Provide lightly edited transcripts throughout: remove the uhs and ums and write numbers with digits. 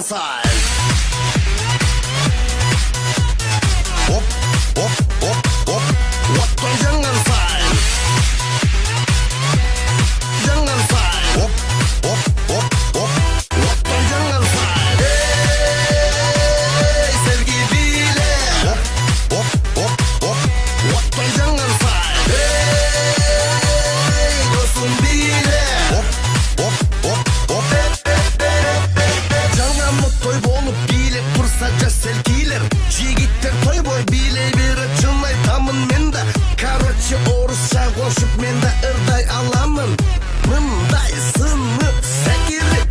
side. Hop, hop, hop, hop. Otto jangan side. Jangan side. Hop, hop, hop, hop. Otto jangan side. Hey, sevgi bile. Hop, hop, hop, hop. Otto jangan side. Hey, dostum bile. Hop, hop, hop, hop. Жаңа той болып билеп тұрса жас селкилер. Жигиттер той бой билей беріп жылмай тамын мен да. Короче орысша қошып мен да ырдай аламын. Мындай сынып сәкиріп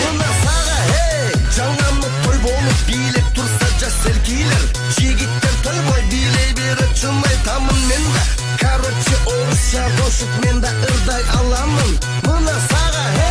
мына саға hey. Жаңа той болып билеп тұрса жас селкилер. Жигиттер той бой билей беріп жылмай тамын мен да. Короче орысша қошып мен да ырдай аламын. Мына саға hey.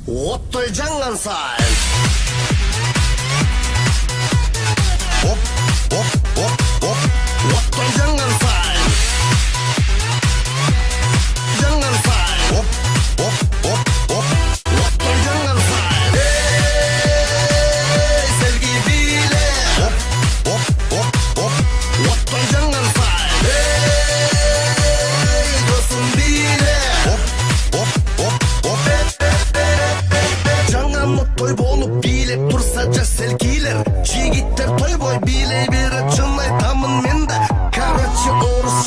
Otto jangan side. Hop, hop, hop, hop. Otto jangan side. Jangan side. Hop, hop, hop, hop. Otto jangan side. Hey, sevgi bile. Hop, hop, hop, hop. Otto jangan side. Hey, dostum bile. Hop, hop, hop, hop. Toy болып билеп тұрса жас селкилер. Жигиттер той бой билей беріп жылмай тамын мен да. Короче орыс